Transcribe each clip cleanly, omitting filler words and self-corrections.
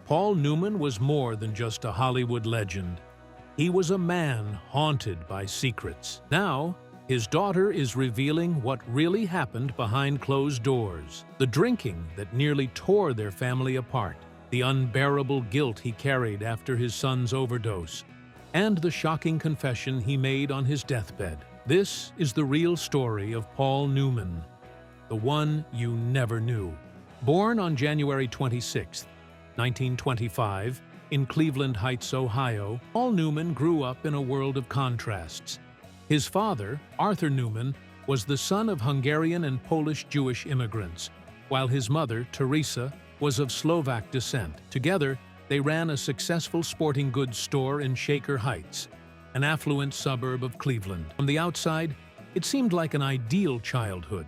Paul Newman was more than just a Hollywood legend. He was a man haunted by secrets. Now, his daughter is revealing what really happened behind closed doors. The drinking that nearly tore their family apart, the unbearable guilt he carried after his son's overdose, and the shocking confession he made on his deathbed. This is the real story of Paul Newman, the one you never knew. Born on January 26, 1925, in Cleveland Heights, Ohio, Paul Newman grew up in a world of contrasts. His father, Arthur Newman, was the son of Hungarian and Polish Jewish immigrants, while his mother, Teresa, was of Slovak descent. Together, they ran a successful sporting goods store in Shaker Heights, an affluent suburb of Cleveland. From the outside, it seemed like an ideal childhood.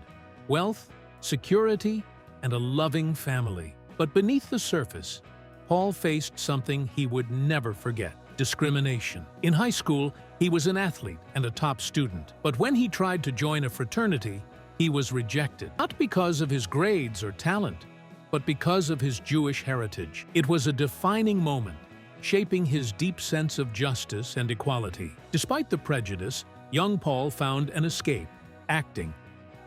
Wealth, security, and a loving family. But beneath the surface, Paul faced something he would never forget: discrimination. In high school, he was an athlete and a top student. But when he tried to join a fraternity, he was rejected. Not because of his grades or talent, but because of his Jewish heritage. It was a defining moment, shaping his deep sense of justice and equality. Despite the prejudice, young Paul found an escape: acting.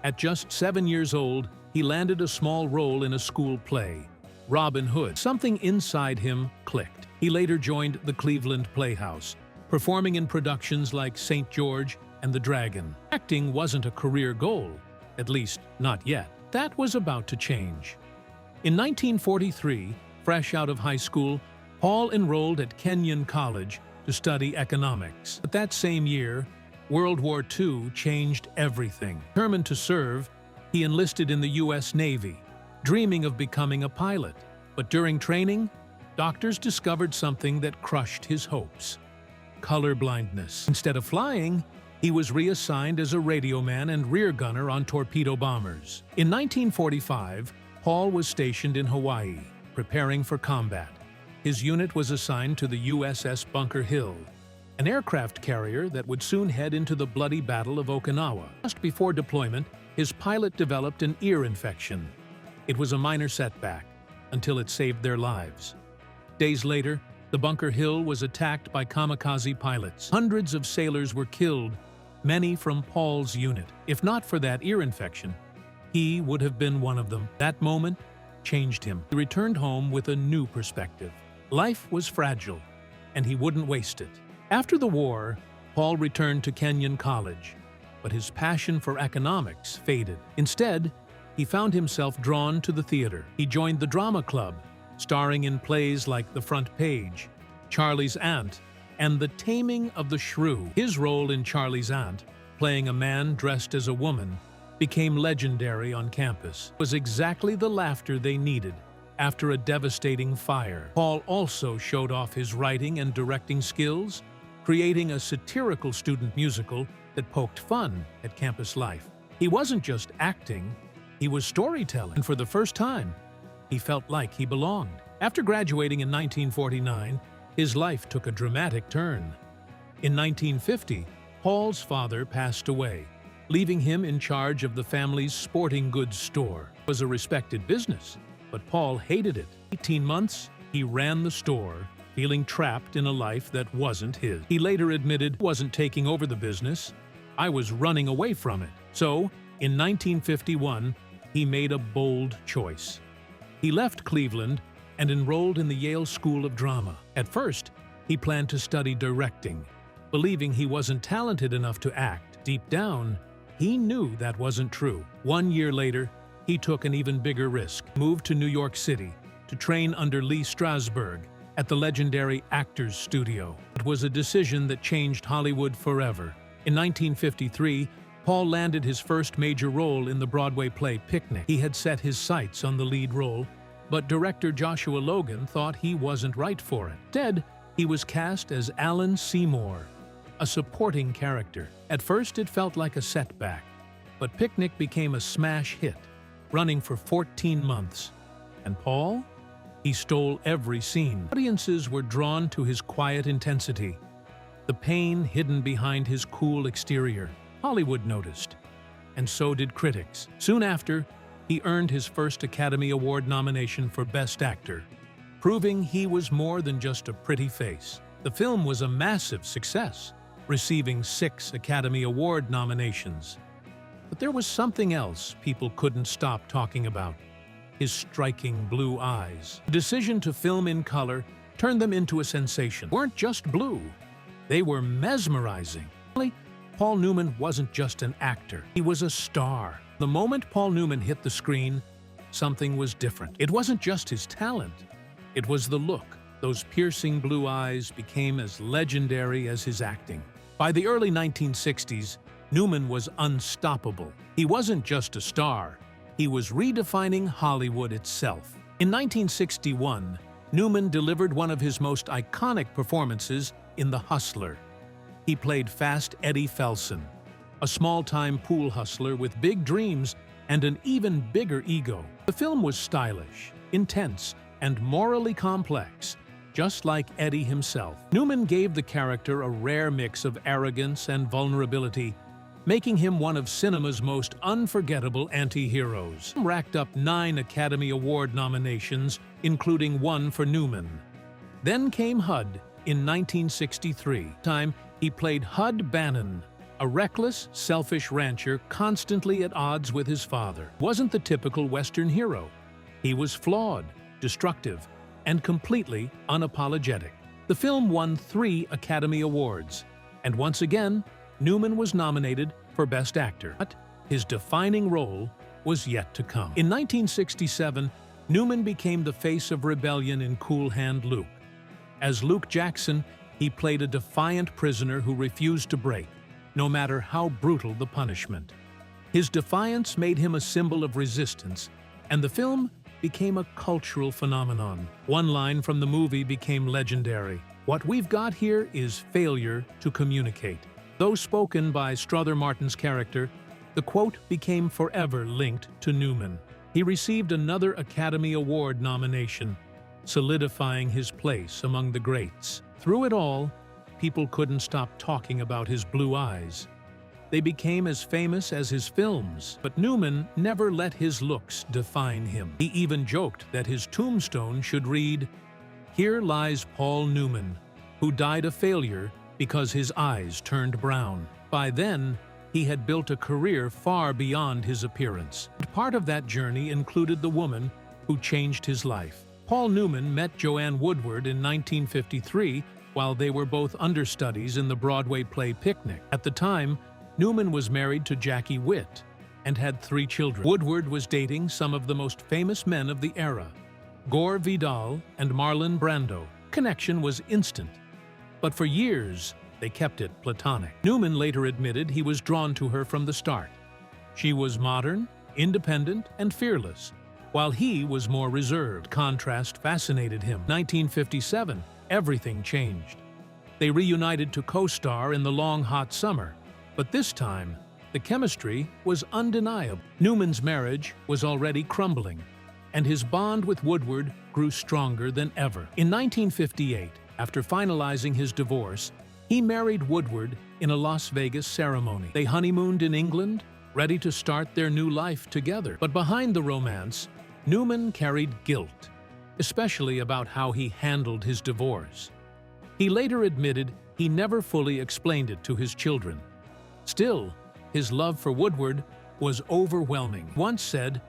At just 7 years old, he landed a small role in a school play, Robin Hood. Something inside him clicked. He later joined the Cleveland Playhouse, performing in productions like St. George and The Dragon. Acting wasn't a career goal, at least not yet. That was about to change. In 1943, fresh out of high school, Paul enrolled at Kenyon College to study economics. But that same year, World War II changed everything. Determined to serve, he enlisted in the U.S. Navy, dreaming of becoming a pilot. But during training, doctors discovered something that crushed his hopes: color blindness. Instead of flying, he was reassigned as a radio man and rear gunner on torpedo bombers. In 1945, Paul was stationed in Hawaii, preparing for combat. His unit was assigned to the USS Bunker Hill, an aircraft carrier that would soon head into the bloody Battle of Okinawa. Just before deployment, his pilot developed an ear infection. It was a minor setback, until it saved their lives. Days later, the Bunker Hill was attacked by kamikaze pilots. Hundreds of sailors were killed, many from Paul's unit. If not for that ear infection, he would have been one of them. That moment changed him. He returned home with a new perspective. Life was fragile, and he wouldn't waste it. After the war, Paul returned to Kenyon College, but his passion for economics faded. Instead, he found himself drawn to the theater. He joined the drama club, starring in plays like The Front Page, Charlie's Aunt, and The Taming of the Shrew. His role in Charlie's Aunt, playing a man dressed as a woman, became legendary on campus. It was exactly the laughter they needed after a devastating fire. Paul also showed off his writing and directing skills, creating a satirical student musical that poked fun at campus life. He wasn't just acting, he was storytelling. And for the first time, he felt like he belonged. After graduating in 1949, his life took a dramatic turn. In 1950, Paul's father passed away, leaving him in charge of the family's sporting goods store. It was a respected business, but Paul hated it. 18 months, he ran the store, feeling trapped in a life that wasn't his. He later admitted, "I wasn't taking over the business, I was running away from it." So, in 1951, he made a bold choice. He left Cleveland and enrolled in the Yale School of Drama. At first, he planned to study directing, believing he wasn't talented enough to act. Deep down, he knew that wasn't true. 1 year later, he took an even bigger risk, moved to New York City to train under Lee Strasberg at the legendary Actors Studio. It was a decision that changed Hollywood forever. In 1953, Paul landed his first major role in the Broadway play Picnic. He had set his sights on the lead role, but director Joshua Logan thought he wasn't right for it. Instead, he was cast as Alan Seymour, a supporting character. At first, it felt like a setback, but Picnic became a smash hit, running for 14 months. And Paul? He stole every scene. Audiences were drawn to his quiet intensity, the pain hidden behind his cool exterior. Hollywood noticed, and so did critics. Soon after, he earned his first Academy Award nomination for Best Actor. proving he was more than just a pretty face. The film was a massive success, receiving 6 Academy Award nominations. But there was something else people couldn't stop talking about: his striking blue eyes. The decision to film in color turned them into a sensation. They weren't just blue, they were mesmerizing. Paul Newman wasn't just an actor, he was a star. The moment Paul Newman hit the screen, something was different. It wasn't just his talent, it was the look. Those piercing blue eyes became as legendary as his acting. By the early 1960s, Newman was unstoppable. He wasn't just a star, he was redefining Hollywood itself. In 1961, Newman delivered one of his most iconic performances in The Hustler. He played Fast Eddie Felson, a small-time pool hustler with big dreams and an even bigger ego. The film was stylish, intense, and morally complex, just like Eddie himself. Newman gave the character a rare mix of arrogance and vulnerability, making him one of cinema's most unforgettable anti-heroes. He racked up 9 Academy Award nominations, including 1 for Newman. Then came HUD in 1963. He played Hud Bannon, a reckless, selfish rancher constantly at odds with his father. He wasn't the typical Western hero. He was flawed, destructive, and completely unapologetic. The film won 3 Academy Awards, and once again, Newman was nominated for Best Actor. But his defining role was yet to come. In 1967, Newman became the face of rebellion in Cool Hand Luke. As Luke Jackson, he played a defiant prisoner who refused to break, no matter how brutal the punishment. His defiance made him a symbol of resistance, and the film became a cultural phenomenon. One line from the movie became legendary: "What we've got here is failure to communicate." Though spoken by Strother Martin's character, the quote became forever linked to Newman. He received another Academy Award nomination, solidifying his place among the greats. Through it all, people couldn't stop talking about his blue eyes. They became as famous as his films, but Newman never let his looks define him. He even joked that his tombstone should read, "Here lies Paul Newman, who died a failure because his eyes turned brown." By then, he had built a career far beyond his appearance. Part of that journey included the woman who changed his life. Paul Newman met Joanne Woodward in 1953 while they were both understudies in the Broadway play Picnic. At the time, Newman was married to Jackie Witt and had 3 children. Woodward was dating some of the most famous men of the era, Gore Vidal and Marlon Brando. Connection was instant, but for years, they kept it platonic. Newman later admitted he was drawn to her from the start. She was modern, independent, and fearless, while he was more reserved. Contrast fascinated him. 1957, everything changed. They reunited to co-star in The Long Hot Summer, but this time, the chemistry was undeniable. Newman's marriage was already crumbling, and his bond with Woodward grew stronger than ever. In 1958, after finalizing his divorce, he married Woodward in a Las Vegas ceremony. They honeymooned in England, ready to start their new life together. But behind the romance, Newman carried guilt, especially about how he handled his divorce. He later admitted he never fully explained it to his children. Still, his love for Woodward was overwhelming. He once said,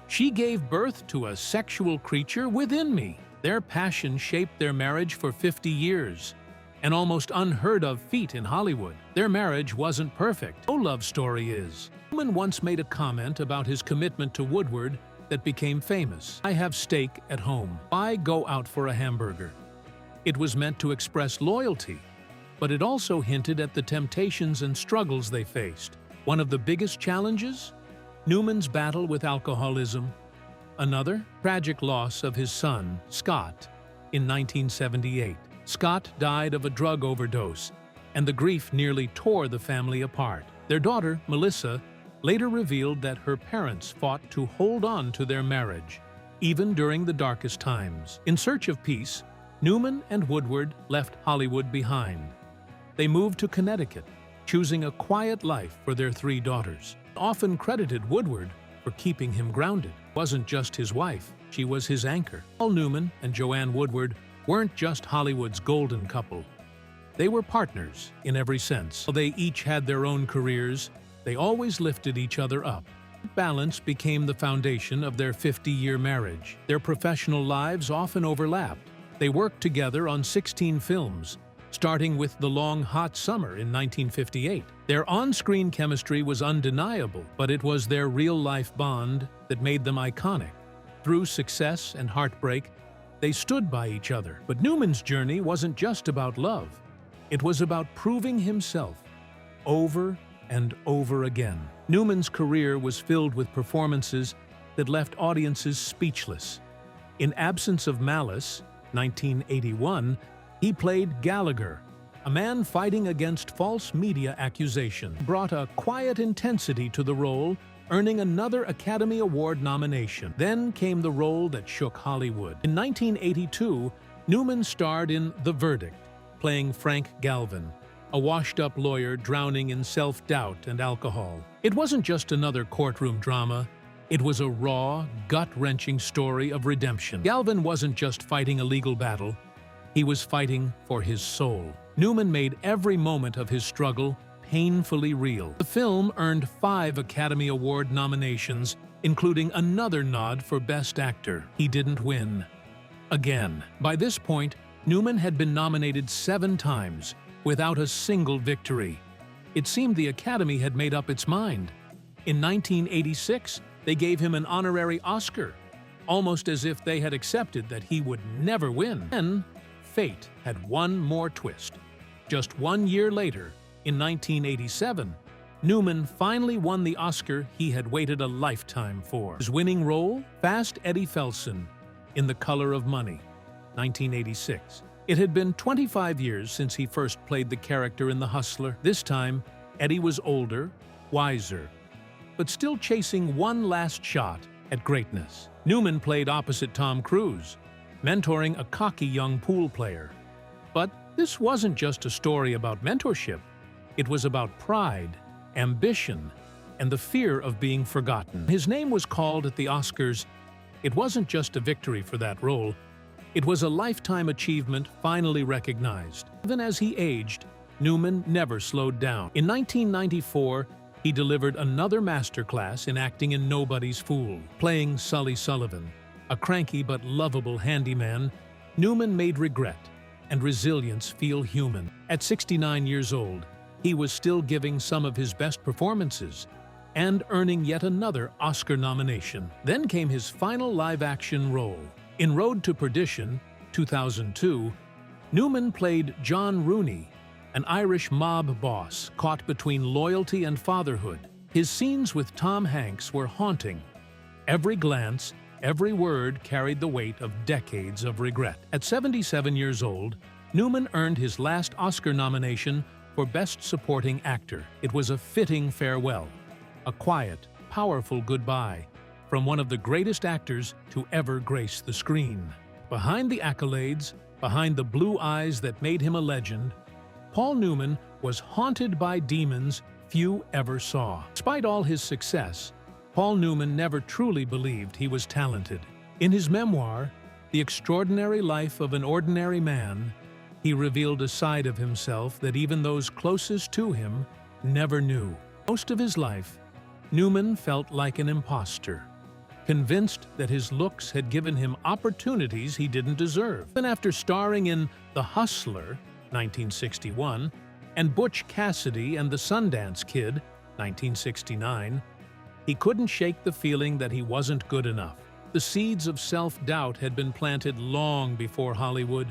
"She gave birth to a sexual creature within me." Their passion shaped their marriage for 50 years, an almost unheard-of feat in Hollywood. Their marriage wasn't perfect. No love story is. Newman once made a comment about his commitment to Woodward that became famous. "I have steak at home. Why go out for a hamburger?" It was meant to express loyalty, but it also hinted at the temptations and struggles they faced. One of the biggest challenges? Newman's battle with alcoholism. Another? Tragic loss of his son, Scott, in 1978. Scott died of a drug overdose, and the grief nearly tore the family apart. Their daughter, Melissa, later revealed that her parents fought to hold on to their marriage, even during the darkest times. In search of peace, Newman and Woodward left Hollywood behind. They moved to Connecticut, choosing a quiet life for their 3 daughters. Often credited Woodward for keeping him grounded. It wasn't just his wife. She was his anchor. Paul Newman and Joanne Woodward weren't just Hollywood's golden couple. They were partners in every sense. While they each had their own careers, they always lifted each other up. Balance became the foundation of their 50-year marriage. Their professional lives often overlapped. They worked together on 16 films, starting with The Long Hot Summer in 1958. Their on-screen chemistry was undeniable, but it was their real-life bond that made them iconic. Through success and heartbreak, they stood by each other. But Newman's journey wasn't just about love. It was about proving himself over and over again. Newman's career was filled with performances that left audiences speechless. In Absence of Malice, 1981, he played Gallagher, a man fighting against false media accusation. He brought a quiet intensity to the role, earning another Academy Award nomination. Then came the role that shook Hollywood. In 1982, Newman starred in The Verdict, playing Frank Galvin, a washed-up lawyer drowning in self-doubt and alcohol. It wasn't just another courtroom drama. It was a raw, gut-wrenching story of redemption. Galvin wasn't just fighting a legal battle. He was fighting for his soul. Newman made every moment of his struggle painfully real. The film earned 5 Academy Award nominations, including another nod for Best Actor. He didn't win. Again. By this point, Newman had been nominated 7 times, without a single victory. It seemed the Academy had made up its mind. In 1986, they gave him an honorary Oscar, almost as if they had accepted that he would never win. Then, fate had one more twist. Just 1 year later, in 1987, Newman finally won the Oscar he had waited a lifetime for. His winning role? Fast Eddie Felson in The Color of Money, 1986. It had been 25 years since he first played the character in The Hustler. This time, Eddie was older, wiser, but still chasing one last shot at greatness. Newman played opposite Tom Cruise, mentoring a cocky young pool player. But this wasn't just a story about mentorship. It was about pride, ambition, and the fear of being forgotten. His name was called at the Oscars. It wasn't just a victory for that role. It was a lifetime achievement finally recognized. Even as he aged, Newman never slowed down. In 1994, he delivered another masterclass in acting in Nobody's Fool. Playing Sully Sullivan, a cranky but lovable handyman, Newman made regret and resilience feel human. At 69 years old, he was still giving some of his best performances and earning yet another Oscar nomination. Then came his final live-action role. In Road to Perdition, 2002, Newman played John Rooney, an Irish mob boss caught between loyalty and fatherhood. His scenes with Tom Hanks were haunting. Every glance, every word carried the weight of decades of regret. At 77 years old, Newman earned his last Oscar nomination for Best Supporting Actor. It was a fitting farewell, a quiet, powerful goodbye from one of the greatest actors to ever grace the screen. Behind the accolades, behind the blue eyes that made him a legend, Paul Newman was haunted by demons few ever saw. Despite all his success, Paul Newman never truly believed he was talented. In his memoir, The Extraordinary Life of an Ordinary Man, he revealed a side of himself that even those closest to him never knew. Most of his life, Newman felt like an imposter, convinced that his looks had given him opportunities he didn't deserve. Even after starring in The Hustler, 1961, and Butch Cassidy and the Sundance Kid, 1969, he couldn't shake the feeling that he wasn't good enough. The seeds of self-doubt had been planted long before Hollywood.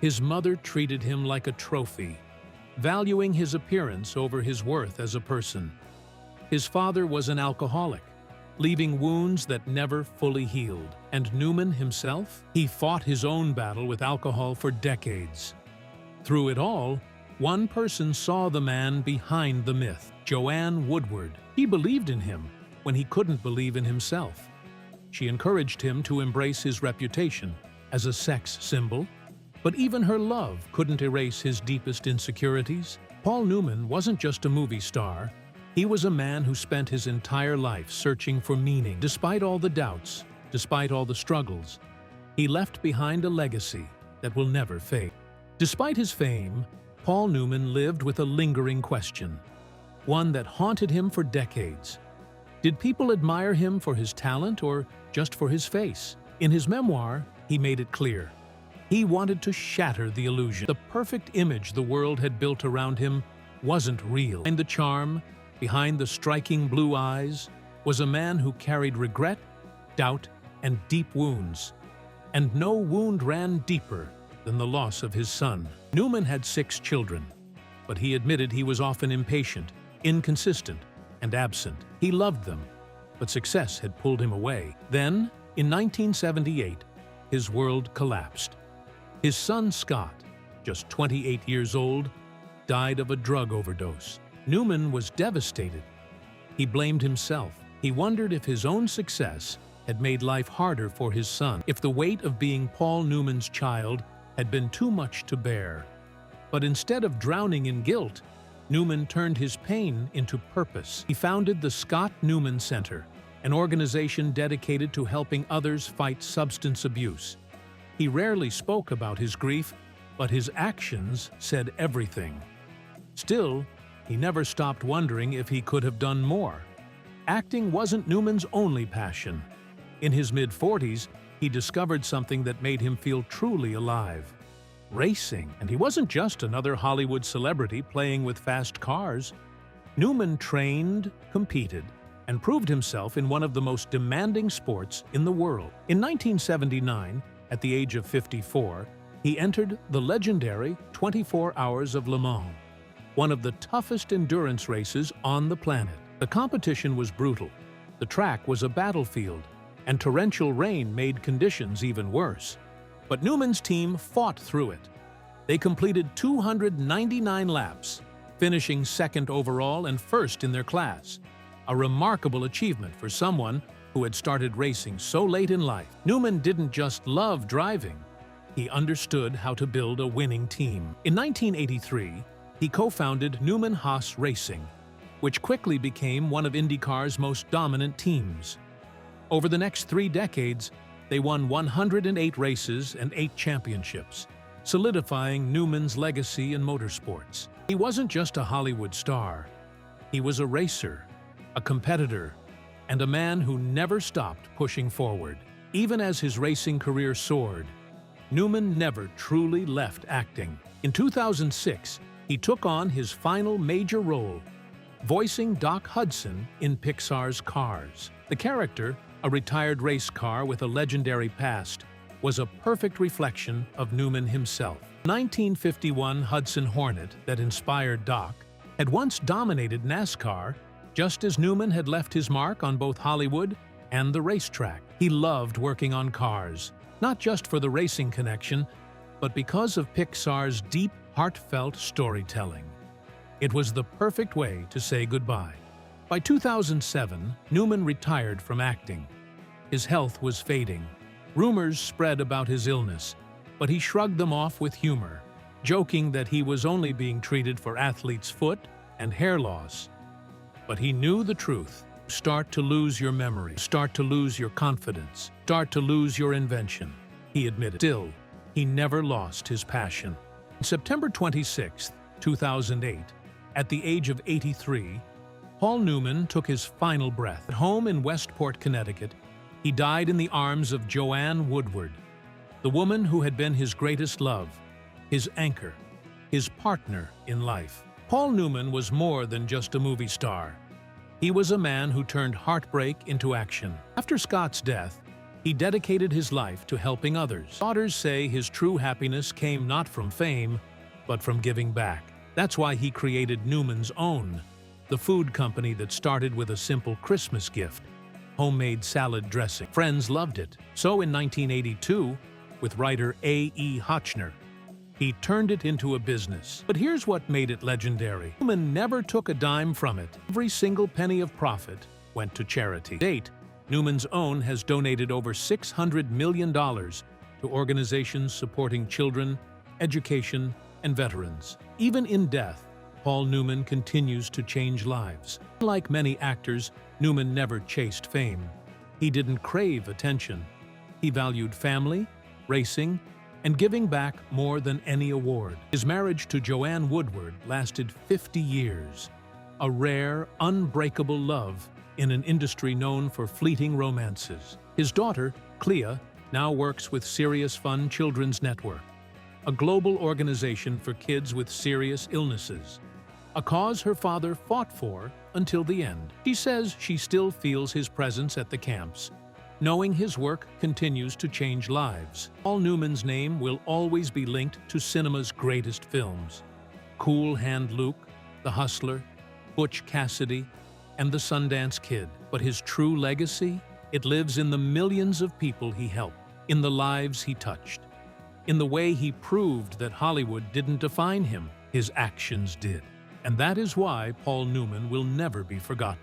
His mother treated him like a trophy, valuing his appearance over his worth as a person. His father was an alcoholic, leaving wounds that never fully healed. And Newman himself? He fought his own battle with alcohol for decades. Through it all, one person saw the man behind the myth, Joanne Woodward. She believed in him when he couldn't believe in himself. She encouraged him to embrace his reputation as a sex symbol, but even her love couldn't erase his deepest insecurities. Paul Newman wasn't just a movie star. He was a man who spent his entire life searching for meaning. Despite all the doubts, Despite all the struggles, he left behind a legacy that will never fade. Despite his fame, Paul Newman lived with a lingering question, one that haunted him for decades. Did people admire him for his talent or just for his face? In his memoir, he made it clear. He wanted to shatter the illusion. The perfect image the world had built around him wasn't real. Behind the charm, behind the striking blue eyes, was a man who carried regret, doubt, and deep wounds. And no wound ran deeper than the loss of his son. Newman had 6 children, but he admitted he was often impatient, inconsistent, and absent. He loved them, but success had pulled him away. Then, in 1978, his world collapsed. His son Scott, just 28 years old, died of a drug overdose. Newman was devastated. He blamed himself. He wondered if his own success had made life harder for his son, if the weight of being Paul Newman's child had been too much to bear. But instead of drowning in guilt, Newman turned his pain into purpose. He founded the Scott Newman Center, an organization dedicated to helping others fight substance abuse. He rarely spoke about his grief, but his actions said everything. Still, he never stopped wondering if he could have done more. Acting wasn't Newman's only passion. In his mid-40s, he discovered something that made him feel truly alive. Racing. And he wasn't just another Hollywood celebrity playing with fast cars. Newman trained, competed, and proved himself in one of the most demanding sports in the world. In 1979, at the age of 54, he entered the legendary 24 Hours of Le Mans, one of the toughest endurance races on the planet. The competition was brutal. The track was a battlefield, and torrential rain made conditions even worse. But Newman's team fought through it. They completed 299 laps, finishing second overall and first in their class. A remarkable achievement for someone who had started racing so late in life. Newman didn't just love driving. He understood how to build a winning team. In 1983, he co-founded Newman Haas Racing, which quickly became one of IndyCar's most dominant teams. Over the next 3 decades, they won 108 races and 8 championships, solidifying Newman's legacy in motorsports. He wasn't just a Hollywood star. He was a racer, a competitor, and a man who never stopped pushing forward. Even as his racing career soared, Newman never truly left acting. In 2006, he took on his final major role, voicing Doc Hudson in Pixar's Cars. The character, a retired race car with a legendary past, was a perfect reflection of Newman himself. The 1951 Hudson Hornet that inspired Doc had once dominated NASCAR, just as Newman had left his mark on both Hollywood and the racetrack. He loved working on cars, not just for the racing connection, but because of Pixar's deep, heartfelt storytelling. It was the perfect way to say goodbye. By 2007, Newman retired from acting. His health was fading. Rumors spread about his illness, but he shrugged them off with humor, joking that he was only being treated for athlete's foot and hair loss. But he knew the truth. Start to lose your memory, start to lose your confidence, start to lose your invention, he admitted. Still, he never lost his passion. On September 26, 2008, at the age of 83, Paul Newman took his final breath. At home in Westport, Connecticut, he died in the arms of Joanne Woodward, the woman who had been his greatest love, his anchor, his partner in life. Paul Newman was more than just a movie star. He was a man who turned heartbreak into action. After Scott's death, he dedicated his life to helping others. Daughters say his true happiness came not from fame, but from giving back. That's why he created Newman's Own, the food company that started with a simple Christmas gift, homemade salad dressing. Friends loved it. So in 1982, with writer A.E. Hotchner, he turned it into a business. But here's what made it legendary. Newman never took a dime from it. Every single penny of profit went to charity. To date, Newman's Own has donated over $600 million to organizations supporting children, education, and veterans. Even in death, Paul Newman continues to change lives. Like many actors, Newman never chased fame. He didn't crave attention. He valued family, racing, and giving back more than any award. His marriage to Joanne Woodward lasted 50 years, a rare, unbreakable love in an industry known for fleeting romances. His daughter, Clea, now works with Serious Fun Children's Network, a global organization for kids with serious illnesses, a cause her father fought for until the end. She says she still feels his presence at the camps, knowing his work continues to change lives. Paul Newman's name will always be linked to cinema's greatest films: Cool Hand Luke, The Hustler, Butch Cassidy, and The Sundance Kid. But his true legacy? It lives in the millions of people he helped, in the lives he touched, in the way he proved that Hollywood didn't define him, his actions did. And that is why Paul Newman will never be forgotten.